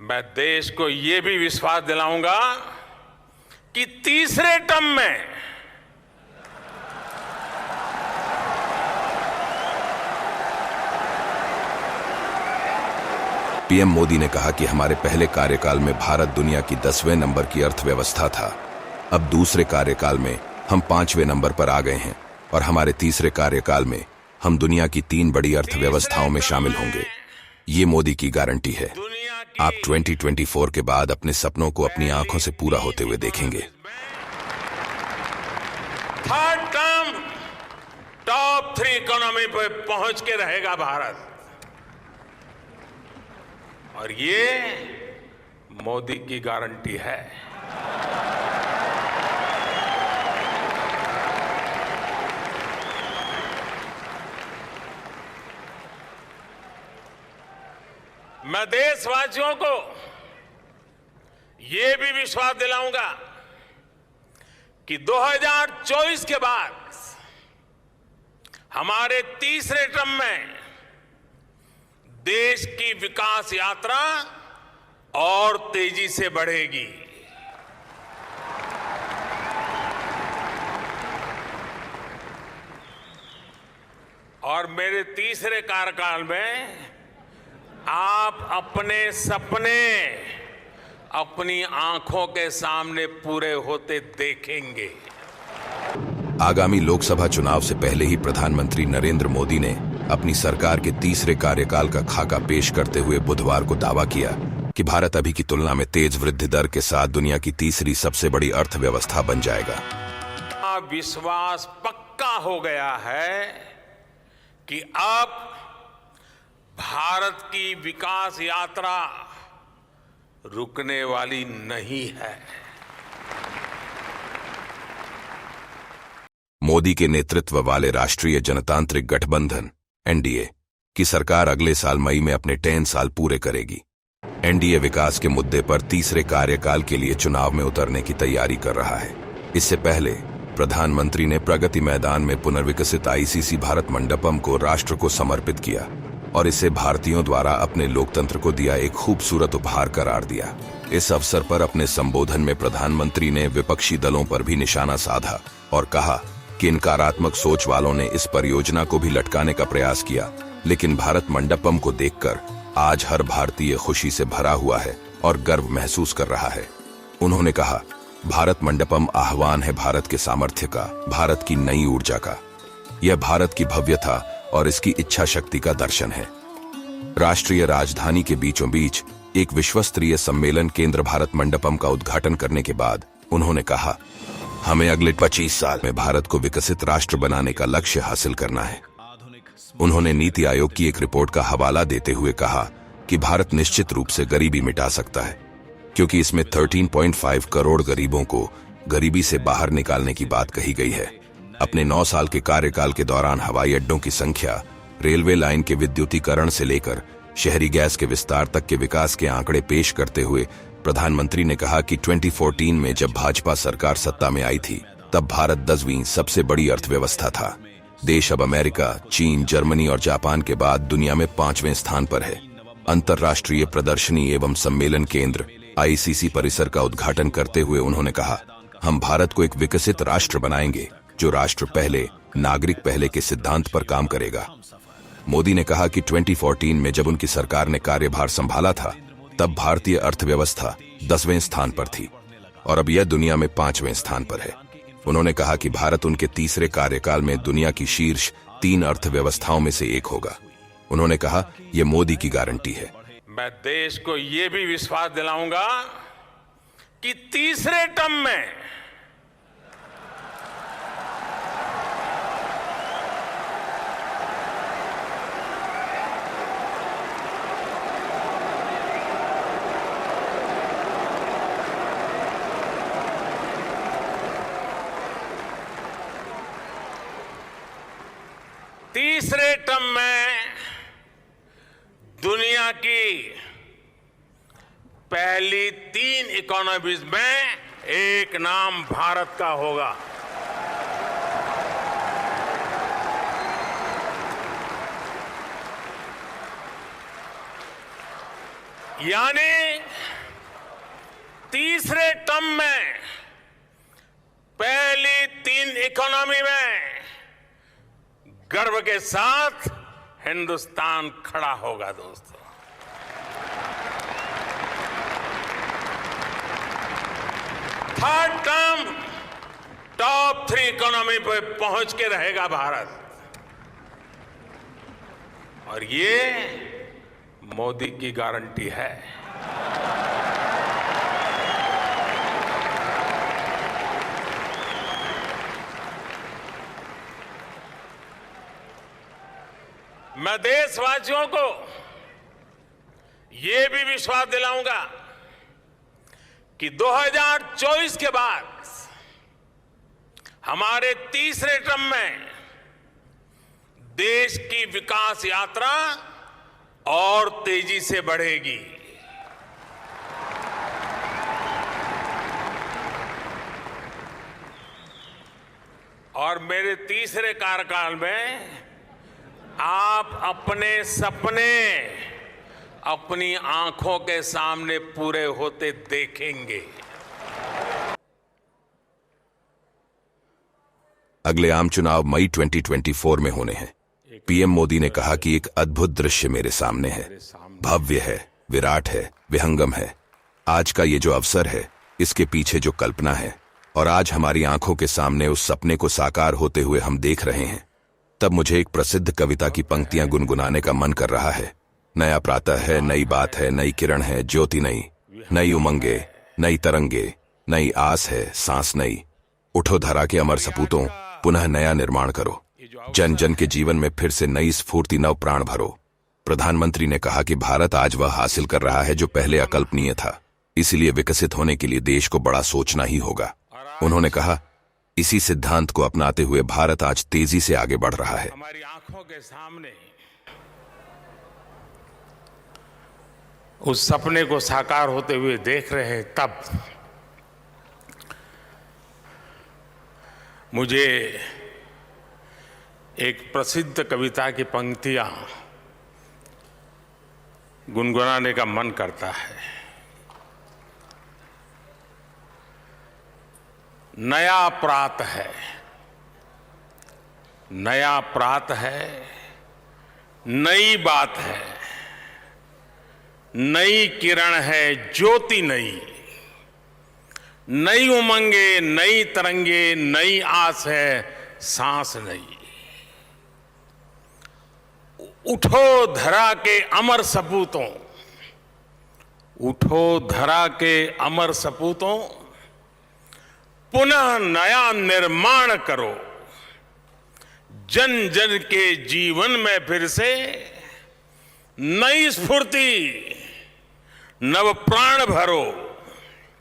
मैं देश को ये भी विश्वास दिलाऊंगा कि तीसरे टर्म में पीएम मोदी ने कहा कि हमारे पहले कार्यकाल में भारत दुनिया की 10वें नंबर की अर्थव्यवस्था था। अब दूसरे कार्यकाल में हम 5वें नंबर पर आ गए हैं और हमारे तीसरे कार्यकाल में हम दुनिया की 3 बड़ी अर्थव्यवस्थाओं में शामिल होंगे। ये मोदी की गारंटी है। आप 2024 के बाद अपने सपनों को अपनी आंखों से पूरा होते हुए देखेंगे। थर्ड टर्म टॉप 3 इकोनॉमी पे पहुंच के रहेगा भारत, और ये मोदी की गारंटी है। मैं देशवासियों को ये भी विश्वास दिलाऊंगा कि 2024 के बाद हमारे तीसरे टर्म में देश की विकास यात्रा और तेजी से बढ़ेगी। और मेरे तीसरे कार्यकाल में आप अपने सपने अपनी आंखों के सामने पूरे होते देखेंगे। आगामी लोकसभा चुनाव से पहले ही प्रधानमंत्री नरेंद्र मोदी ने अपनी सरकार के तीसरे कार्यकाल का खाका पेश करते हुए बुधवार को दावा किया कि भारत अभी की तुलना में तेज वृद्धि दर के साथ दुनिया की तीसरी सबसे बड़ी अर्थव्यवस्था बन जाएगा। विश्वास पक्का हो गया है कि अब भारत की विकास यात्रा रुकने वाली नहीं है। मोदी के नेतृत्व वाले राष्ट्रीय जनतांत्रिक गठबंधन एनडीए की सरकार अगले साल मई में अपने 10 साल पूरे करेगी। एनडीए विकास के मुद्दे पर तीसरे कार्यकाल के लिए चुनाव में उतरने की तैयारी कर रहा है। इससे पहले प्रधानमंत्री ने प्रगति मैदान में पुनर्विकसित आईसीसी भारत मंडपम को राष्ट्र को समर्पित किया और इसे भारतीयों द्वारा अपने लोकतंत्र को दिया एक खूबसूरत उपहार करार दिया। इस अवसर पर अपने संबोधन में प्रधानमंत्री ने विपक्षी दलों पर भी निशाना साधा और कहा कि नकारात्मक सोच वालों ने इस परियोजना को भी लटकाने का प्रयास किया, लेकिन भारत मंडपम को देखकर आज हर भारतीय खुशी से भरा हुआ है और गर्व महसूस कर रहा है। उन्होंने कहा, भारत मंडपम आह्वान है भारत के सामर्थ्य का, भारत की नई ऊर्जा का। यह भारत की भव्यता और इसकी इच्छा शक्ति का दर्शन है। राष्ट्रीय राजधानी के बीचों बीच एक विश्वस्तरीय सम्मेलन केंद्र भारत मंडपम का उद्घाटन करने के बाद उन्होंने कहा, हमें अगले 25 साल में भारत को विकसित राष्ट्र बनाने का लक्ष्य हासिल करना है। उन्होंने नीति आयोग की एक रिपोर्ट का हवाला देते हुए कहा कि भारत निश्चित रूप से गरीबी मिटा सकता है, क्योंकि इसमें 13.5 करोड़ गरीबों को गरीबी से बाहर निकालने की बात कही गई है। अपने 9 साल के कार्यकाल के दौरान हवाई अड्डों की संख्या, रेलवे लाइन के विद्युतीकरण से लेकर शहरी गैस के विस्तार तक के विकास के आंकड़े पेश करते हुए प्रधानमंत्री ने कहा कि 2014 में जब भाजपा सरकार सत्ता में आई थी, तब भारत 10वीं सबसे बड़ी अर्थव्यवस्था था। देश अब अमेरिका, चीन, जर्मनी और जापान के बाद दुनिया में 5वें स्थान पर है। अंतर्राष्ट्रीय प्रदर्शनी एवं सम्मेलन केंद्र आईसीसी परिसर का उद्घाटन करते हुए उन्होंने कहा, हम भारत को एक विकसित राष्ट्र बनाएंगे जो राष्ट्र पहले, नागरिक पहले के सिद्धांत पर काम करेगा। मोदी ने कहा कि 2014 में जब उनकी सरकार ने कार्यभार संभाला था, तब भारतीय अर्थव्यवस्था 10वें स्थान पर थी और अब यह दुनिया में 5वें स्थान पर है। उन्होंने कहा कि भारत उनके तीसरे कार्यकाल में दुनिया की शीर्ष 3 अर्थव्यवस्थाओं में से एक होगा। उन्होंने कहा, यह मोदी की गारंटी है। मैं देश को यह भी विश्वास दिलाऊंगा कि तीसरे टर्म में दुनिया की पहली 3 इकोनॉमीज में एक नाम भारत का होगा। यानी तीसरे टर्म में पहली 3 इकोनॉमी में गर्व के साथ हिंदुस्तान खड़ा होगा दोस्तों। थर्ड टर्म टॉप 3 इकोनॉमी पे पहुंच के रहेगा भारत, और ये मोदी की गारंटी है। मैं देशवासियों को ये भी विश्वास दिलाऊंगा कि 2024 के बाद हमारे तीसरे टर्म में देश की विकास यात्रा और तेजी से बढ़ेगी। और मेरे तीसरे कार्यकाल में आप अपने सपने अपनी आंखों के सामने पूरे होते देखेंगे। अगले आम चुनाव मई 2024 में होने हैं। पीएम मोदी ने कहा कि एक अद्भुत दृश्य मेरे सामने है, भव्य है, विराट है, विहंगम है। आज का ये जो अवसर है, इसके पीछे जो कल्पना है, और आज हमारी आंखों के सामने उस सपने को साकार होते हुए हम देख रहे हैं, तब मुझे एक प्रसिद्ध कविता की पंक्तियां गुनगुनाने का मन कर रहा है। नया प्रातः है, नई बात है, नई किरण है, ज्योति नई, नई उमंगे, नई तरंगे, नई आस है, सांस नई। उठो धरा के अमर सपूतों, पुनः नया निर्माण करो। जन जन के जीवन में फिर से नई स्फूर्ति, नव प्राण भरो। प्रधानमंत्री ने कहा कि भारत आज वह हासिल कर रहा है जो पहले अकल्पनीय था। इसलिए विकसित होने के लिए देश को बड़ा सोचना ही होगा। उन्होंने कहा, इसी सिद्धांत को अपनाते हुए भारत आज तेजी से आगे बढ़ रहा है। हमारी आंखों के सामने उस सपने को साकार होते हुए देख रहे हैं, तब मुझे एक प्रसिद्ध कविता की पंक्तियां गुनगुनाने का मन करता है। नया प्रात है, नया प्रात है, नई बात है, नई किरण है, ज्योति नई, नई उमंगे, नई तरंगे, नई आस है, सांस नई। उठो धरा के अमर सपूतों, उठो धरा के अमर सपूतों, पुनः नया निर्माण करो। जन जन के जीवन में फिर से नई स्फूर्ति, नव प्राण भरो।